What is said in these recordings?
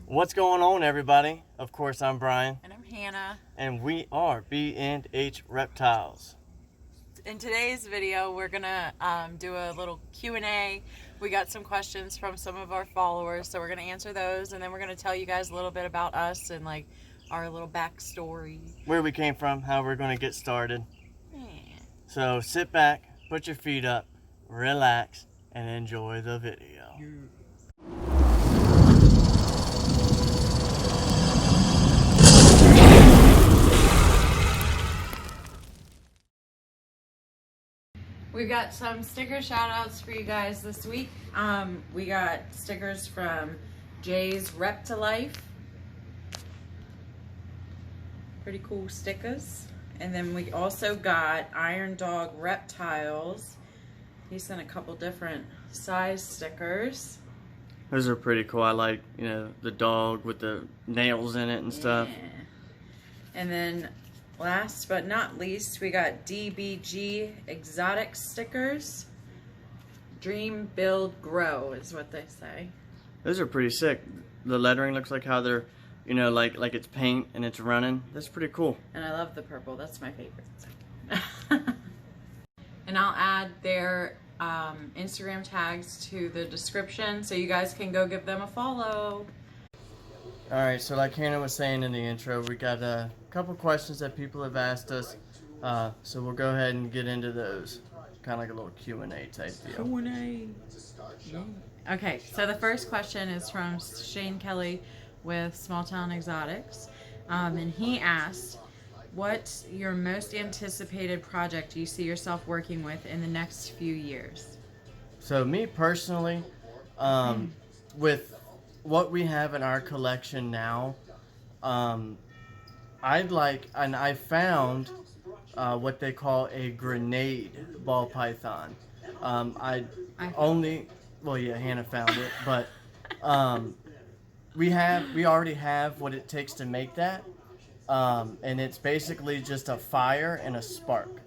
What's going on, everybody? Of course, I'm Brian. And I'm Hannah. And we are B&H Reptiles. In today's video, we're gonna do a little Q&A. We got some questions from some of our followers, so we're gonna answer those, and then we're gonna tell you guys a little bit about us and like our little backstory. Where we came from, how we're going to get started. Yeah. So sit back, put your feet up, relax, and enjoy the video. We've got some sticker shout outs for you guys this week. We got stickers from Jaysreptalife. Pretty cool stickers. And then we also got Iron Dog Reptiles. He sent a couple different size stickers. Those are pretty cool. I like, the dog with the nails in it and stuff. Yeah. And then last but not least, we got DBG exotic stickers. Dream, build, grow is what they say. Those are pretty sick. The lettering looks like how they're, like it's paint and it's running. That's pretty cool. And I love the purple. That's my favorite. And I'll add their Instagram tags to the description so you guys can go give them a follow. Alright, so like Hannah was saying in the intro, we got a couple questions that people have asked us. So we'll go ahead and get into those. Kind of like a little Q&A type deal. Q&A. Yeah. Okay, so the first question is from Shane Kelly with Small Town Exotics. And he asked, what's your most anticipated project you see yourself working with in the next few years? So me personally, with what we have in our collection now, I'd like, and I found what they call a grenade ball python. Hannah found it, but we already have what it takes to make that, and it's basically just a fire and a spark.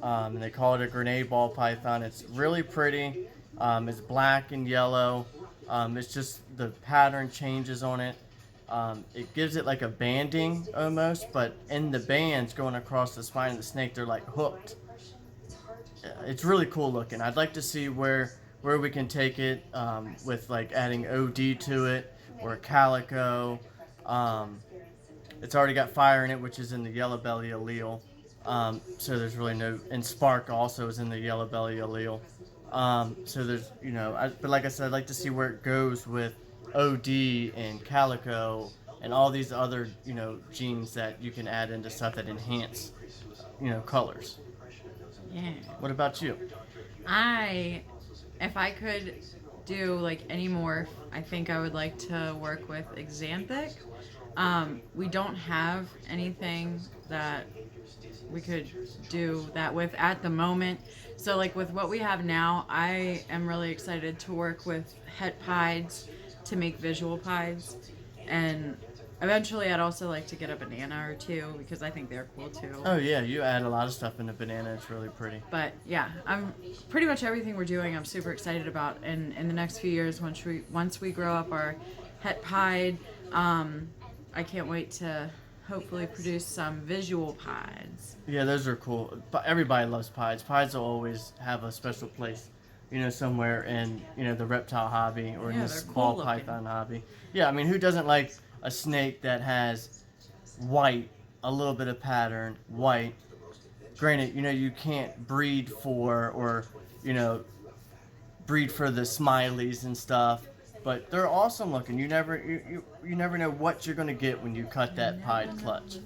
And they call it a grenade ball python. It's really pretty. It's black and yellow. It's just the pattern changes on it. It gives it like a banding almost, but in the bands going across the spine of the snake, they're like hooked. It's really cool looking. I'd like to see where we can take it with like adding OD to it or calico. It's already got fire in it, which is in the yellow belly allele. So there's really no, and spark also is in the yellow belly allele. So there's, but like I said, I'd like to see where it goes with OD and calico and all these other, genes that you can add into stuff that enhance, colors. Yeah. What about you? If I could do like any morph, I think I would like to work with Xanthic. We don't have anything that we could do that with at the moment. So like with what we have now, I am really excited to work with het pieds to make visual pieds. And eventually I'd also like to get a banana or two because I think they're cool too. Oh yeah, you add a lot of stuff in the banana. It's really pretty. But yeah, I'm pretty much everything we're doing I'm super excited about. And in the next few years, once we grow up our het pied, I can't wait to hopefully produce some visual pieds. Yeah, those are cool. But everybody loves pieds. Pieds will always have a special place, somewhere in, the reptile hobby or in this cool ball python hobby. Yeah, I mean, who doesn't like a snake that has white, a little bit of pattern, white? Granted, you can't breed for, or, breed for the smileys and stuff. But they're awesome looking. You never know what you're gonna get when you cut that pied clutch.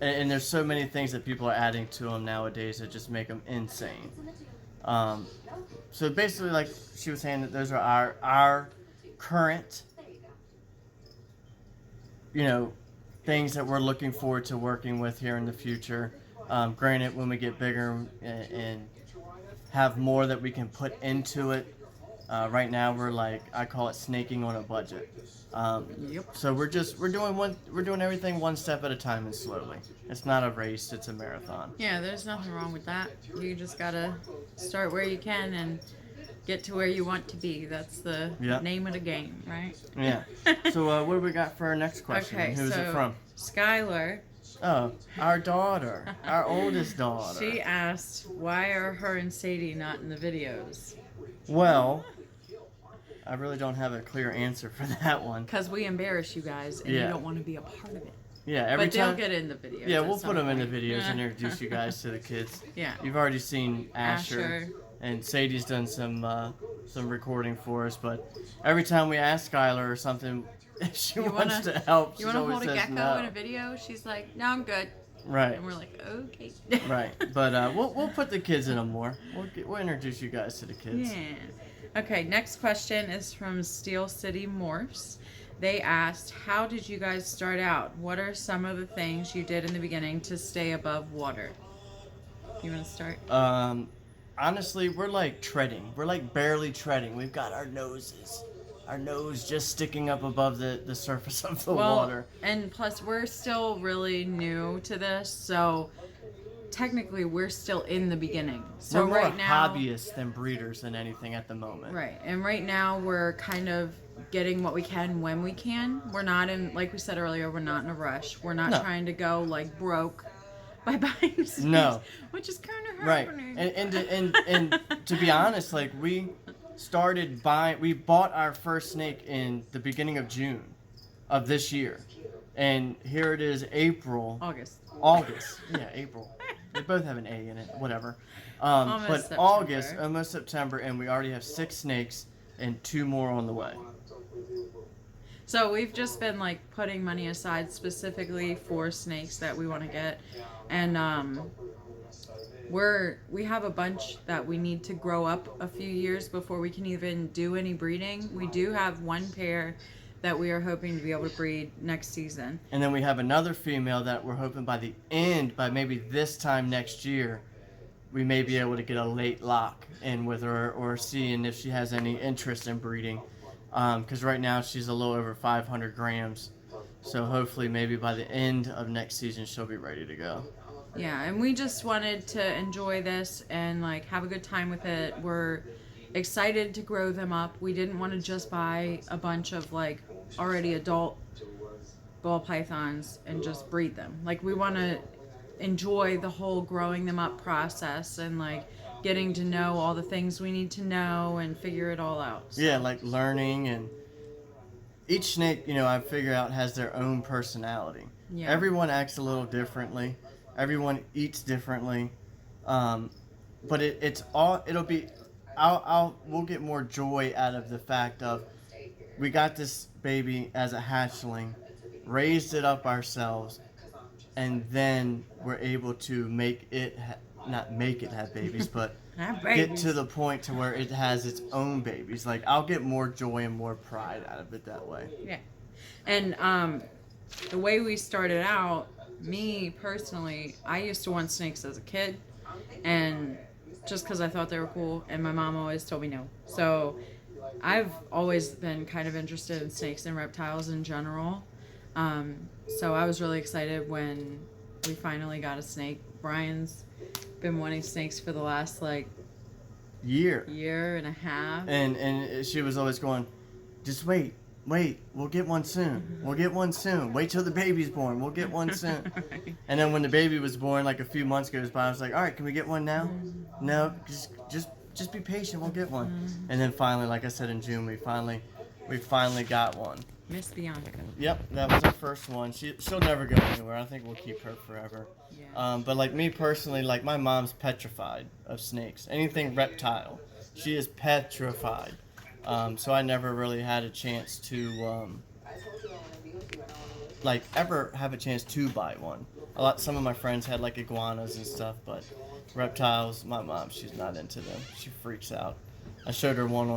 And there's so many things that people are adding to them nowadays that just make them insane. So basically, like she was saying, that those are our current, things that we're looking forward to working with here in the future. Granted, when we get bigger and have more that we can put into it. Right now we're like, I call it snaking on a budget. So we're doing everything one step at a time and slowly. It's not a race, it's a marathon. Yeah, there's nothing wrong with that. You just gotta start where you can and get to where you want to be. That's the Yep. name of the game, right? Yeah. So what do we got for our next question? Okay, Who's it from? Skylar, Oh, our daughter, our oldest daughter. she asked, why are her and Sadie not in the videos? Well, I really don't have a clear answer for that one. Because we embarrass you guys, and you Yeah. don't want to be a part of it. Yeah, every But time. they'll get in the videos. Yeah, at we'll some put them in point. the videos and introduce you guys to the kids. Yeah. You've already seen Asher, Asher. and Sadie's done some recording for us, but every time we ask Skylar or something, if she wants to help, she You want to always hold a says gecko no. in a video? She's like, no, I'm good. Right. And we're like, okay. Right. But we'll put the kids in them more. We'll introduce you guys to the kids. Yeah. Okay, next question is from Steel City Morphs. They asked, how did you guys start out? What are some of the things you did in the beginning to stay above water? You want to start? Honestly, we're like treading. We're like barely treading. We've got our nose just sticking up above the surface of the water. And plus, we're still really new to this, so technically we're still in the beginning. So we're more right now, hobbyists than breeders than anything at the moment. right, and right now we're kind of getting what we can when we can. We're not in, like we said earlier, we're not in a rush. We're not No. trying to go like broke by buying snakes, No. which is kind of Right. happening. And to be honest, like we bought our first snake in the beginning of June of this year. And here it is April. August. Yeah, April. They both have an A in it, whatever. Almost But September. August, almost September, and we already have 6 snakes and 2 more on the way. So we've just been like putting money aside specifically for snakes that we want to get, and we have a bunch that we need to grow up a few years before we can even do any breeding. We do have one pair that we are hoping to be able to breed next season. And then we have another female that we're hoping by maybe this time next year, we may be able to get a late lock in with her or seeing if she has any interest in breeding. Because right now she's a little over 500 grams. So hopefully maybe by the end of next season she'll be ready to go. Yeah, and we just wanted to enjoy this and like have a good time with it. We're excited to grow them up. We didn't want to just buy a bunch of like already adult ball pythons and just breed them. Like we want to enjoy the whole growing them up process and like getting to know all the things we need to know and figure it all out. So. Yeah, like learning, and each snake, I figure out has their own personality. Yeah. Everyone acts a little differently. Everyone eats differently. But we'll get more joy out of the fact of we got this baby as a hatchling, raised it up ourselves, and then we're able to not make it have babies, but get to the point to where it has its own babies. Like I'll get more joy and more pride out of it that way. Yeah. And the way we started out, me personally, I used to want snakes as a kid, and just because I thought they were cool, and my mom always told me no. So I've always been kind of interested in snakes and reptiles in general. So I was really excited when we finally got a snake. Brian's been wanting snakes for the last like year and a half. And she was always going, just wait, we'll get one soon. We'll get one soon. Wait till the baby's born. We'll get one soon. Right. And then when the baby was born, like a few months goes by, I was like, all right, can we get one now? No, just be patient. We'll get one. And then finally, like I said in June, we finally got one. Miss Bianca. Yep, that was our first one. She'll never go anywhere. I think we'll keep her forever. Yeah. But like me personally, like my mom's petrified of snakes. Anything reptile, she is petrified. So I never really had a chance to ever have a chance to buy one. Some of my friends had like iguanas and stuff, but reptiles, my mom, she's not into them. She freaks out. I showed her one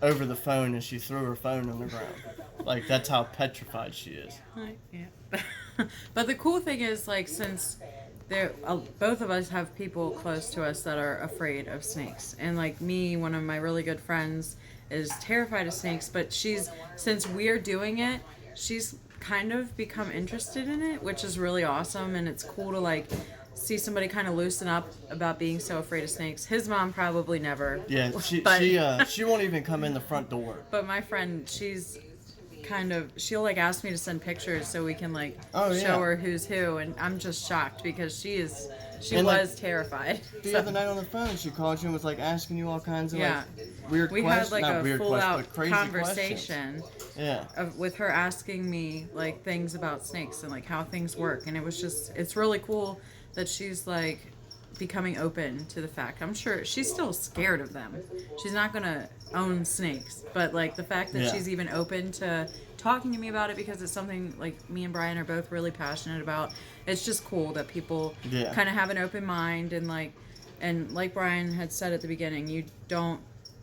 over the phone, and she threw her phone on the ground. Like that's how petrified she is. Yeah. But the cool thing is, like, since both of us have people close to us that are afraid of snakes, and like me, one of my really good friends is terrified of snakes, but since we're doing it, she's kind of become interested in it, which is really awesome, and it's cool to like see somebody kind of loosen up about being so afraid of snakes. His mom probably never. Yeah, but, she won't even come in the front door. But my friend, she'll like ask me to send pictures so we can like Oh, yeah. show her who's who, and I'm just shocked because she And, like, was terrified. The other night on the phone, she called you and was like asking you all kinds of Yeah. like weird We questions. had like Not a weird full questions, out but crazy conversation questions. Yeah. with her asking me like things about snakes and like how things work, and it's really cool that she's like becoming open to the fact. I'm sure she's still scared of them. She's not gonna own snakes, but like the fact that Yeah. she's even open to talking to me about it because it's something like me and Brian are both really passionate about. It's just cool that people Yeah. kind of have an open mind, and like Brian had said at the beginning,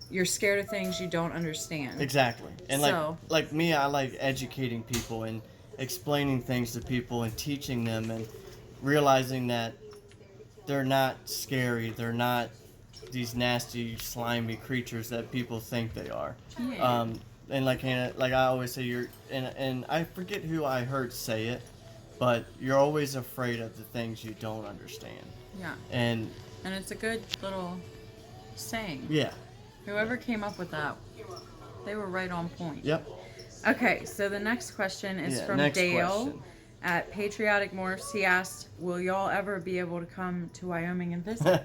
you're scared of things you don't understand. Exactly. And So- like me, I like educating people and explaining things to people and teaching them and realizing that they're not scary. They're not these nasty, slimy creatures that people think they are. Yeah. And like I always say, and I forget who I heard say it, but you're always afraid of the things you don't understand. Yeah. And it's a good little saying. yeah. Whoever came up with that, they were right on point. Yep. Okay, so the next question is from next Dale question. at Patriotic Morphs. He asked, will y'all ever be able to come to Wyoming and visit?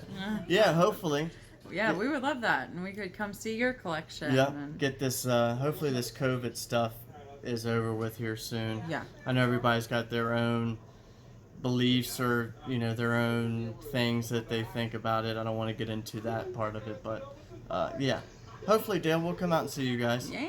Yeah, hopefully. Yeah, we would love that, and we could come see your collection. Yep. And, Get this. Hopefully, this COVID stuff is over with here soon. Yeah. I know everybody's got their own beliefs or their own things that they think about it. I don't want to get into that part of it, but yeah. Hopefully, Dale, we'll come out and see you guys. yeah.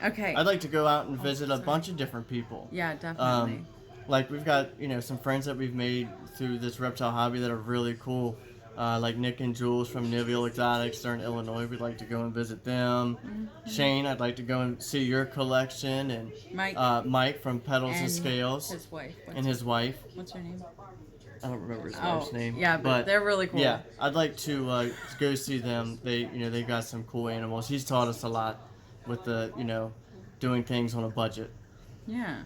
Okay. I'd like to go out and visit a bunch of different people. Yeah, definitely. Like we've got some friends that we've made through this reptile hobby that are really cool. Like Nick and Jules from Niveal Exotics, they're in Illinois. We'd like to go and visit them. Mm-hmm. Shane, I'd like to go and see your collection, and Mike from Pedals and Scales, his wife. his wife. What's her name? I don't remember his wife's name. Yeah, but they're really cool. Yeah, I'd like to go see them. They got some cool animals. He's taught us a lot with the doing things on a budget. Yeah.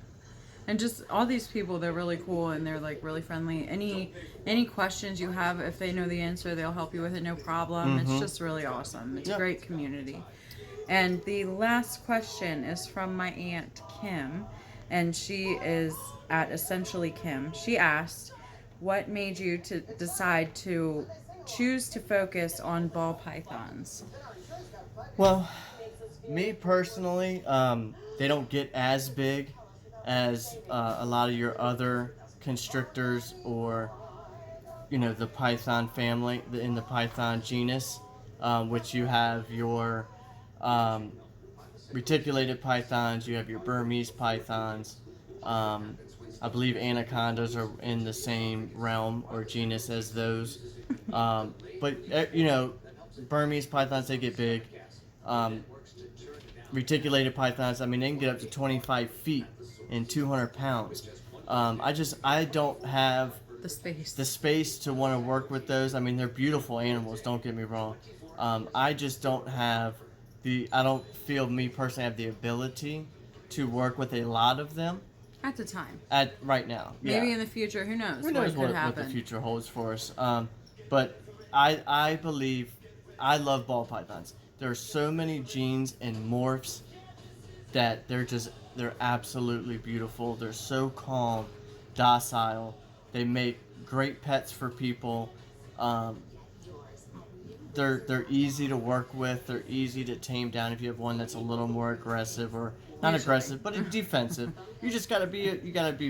And just all these people, they're really cool and they're like really friendly. Any questions you have, if they know the answer, they'll help you with it, no problem. Mm-hmm. It's just really awesome. It's Yep. a great community. And the last question is from my aunt Kim, and she is at Essentially Kim. She asked, what made you to decide to choose to focus on ball pythons? Well, me personally, they don't get as big as a lot of your other constrictors or the python family in the python genus, which you have your reticulated pythons, you have your Burmese pythons. I believe anacondas are in the same realm or genus as those, but Burmese pythons, they get big. Reticulated pythons, I mean, they can get up to 25 feet and 200 pounds. I don't have The space. the space to want to work with those. I mean, they're beautiful animals, don't get me wrong. I just don't have I don't feel me personally have the ability to work with a lot of them At the time. at right now. Maybe Yeah. in the future, who knows? Who knows could what the happen. future holds for us. But I believe I love ball pythons. There are so many genes and morphs that they're absolutely beautiful. They're so calm, docile. They make great pets for people. They're easy to work with. They're easy to tame down if you have one that's a little more aggressive or not Usually. aggressive, but defensive. You just gotta be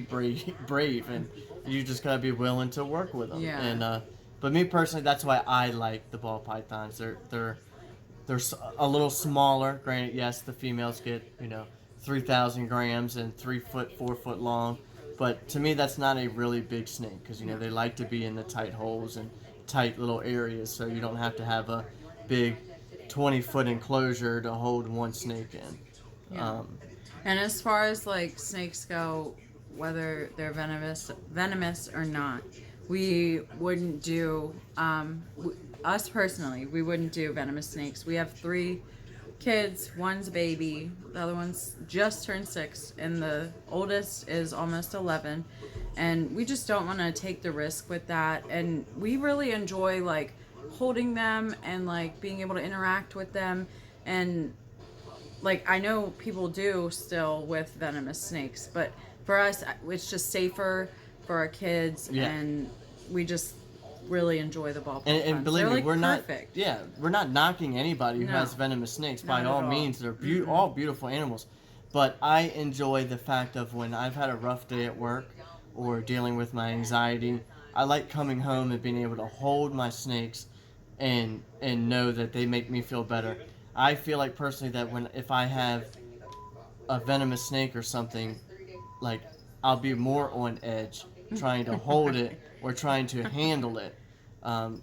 brave, and you just gotta be willing to work with them. Yeah. And but me personally, that's why I like the ball pythons. They're a little smaller. Granted, yes, the females get 3,000 grams and 3 foot, 4 foot long. But to me, that's not a really big snake because they like to be in the tight holes and tight little areas, so you don't have to have a big 20-foot enclosure to hold one snake in. Yeah. And as far as like snakes go, whether they're venomous or not, we wouldn't do us personally. We wouldn't do venomous snakes. We have 3 kids. One's a baby. The other one's just turned 6, and the oldest is almost 11. and we just don't want to take the risk with that. And we really enjoy like holding them and like being able to interact with them. And like I know people do still with venomous snakes, but for us it's just safer for our kids, Yeah. and we just really enjoy the ball pythons. And believe they're, me, like, we're perfect. we're not knocking anybody who No. has venomous snakes. By Not at all all. means, they're all beautiful animals. But I enjoy the fact of when I've had a rough day at work or dealing with my anxiety, I like coming home and being able to hold my snakes and know that they make me feel better. I feel like personally that if I have a venomous snake or something, like I'll be more on edge trying to hold it or trying to handle it.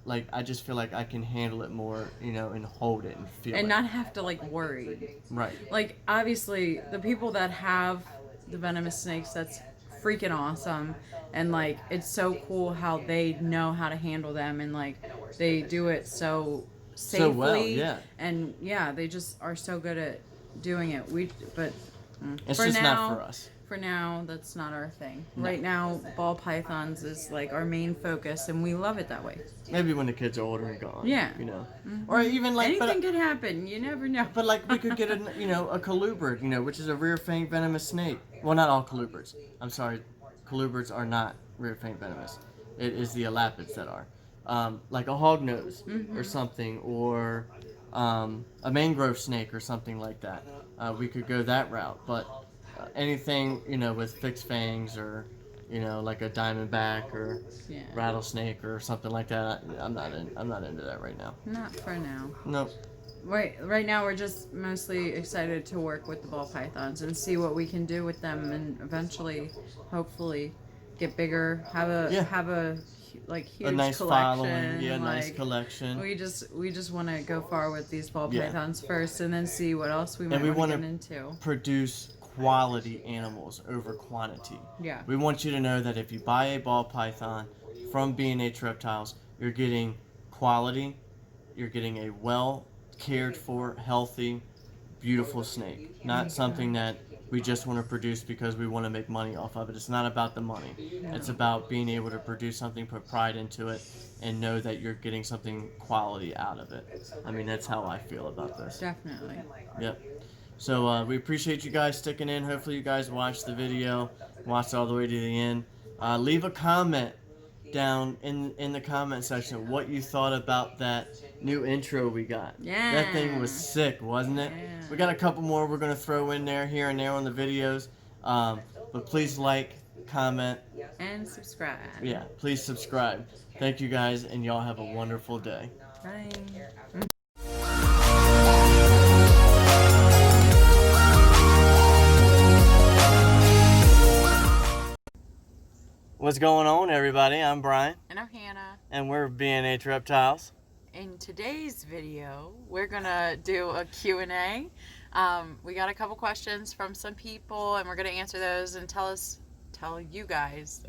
Like I just feel like I can handle it more, and hold it and feel And it. not have to like worry. Right. Like obviously the people that have the venomous snakes, that's freaking awesome. And like it's so cool how they know how to handle them, and like they do it so safely. So well, yeah. And yeah, they just are so good at doing it. It's for just now, not for us. For now, that's not our thing. No. Right now, ball pythons is like our main focus, and we love it that way. Maybe when the kids are older and gone. Yeah. Mm-hmm. Or even like anything could happen. You never know. But like we could get a colubrid, which is a rear fang venomous snake. Well, not all colubrids. I'm sorry, colubrids are not rear fang venomous. It is the elapids that are. Like a hognose or something, or a mangrove snake or something like that. We could go that route, but anything with fixed fangs or like a diamondback or rattlesnake or something like that, I'm not into that right now. Not for now. Nope. Right now we're just mostly excited to work with the ball pythons and see what we can do with them, and eventually, hopefully, get bigger. Have a like huge a nice collection. following, nice like, collection. We just want to go far with these ball pythons first, and then see what else we might want to get into. Produce quality animals over quantity. Yeah. We want you to know that if you buy a ball python from B&H Reptiles, you're getting quality. You're getting a well cared for, healthy, beautiful snake. Not something that we just want to produce because we want to make money off of it. It's not about the money. No. It's about being able to produce something, put pride into it, and know that you're getting something quality out of it. I mean, that's how I feel about this. Definitely. Yep. So we appreciate you guys sticking in. Hopefully you guys watched the video, watched all the way to the end. Leave a comment down in the comment section what you thought about that new intro we got. Yeah. That thing was sick, wasn't it? Yeah. We got a couple more we're going to throw in there here and there on the videos. But please like, comment, and subscribe. Yeah, please subscribe. Thank you guys, and y'all have a wonderful day. Bye. What's going on, everybody? I'm Brian. And I'm Hannah. And we're B&H Reptiles. In today's video, we're gonna do a Q&A. We got a couple questions from some people, and we're gonna answer those and tell you guys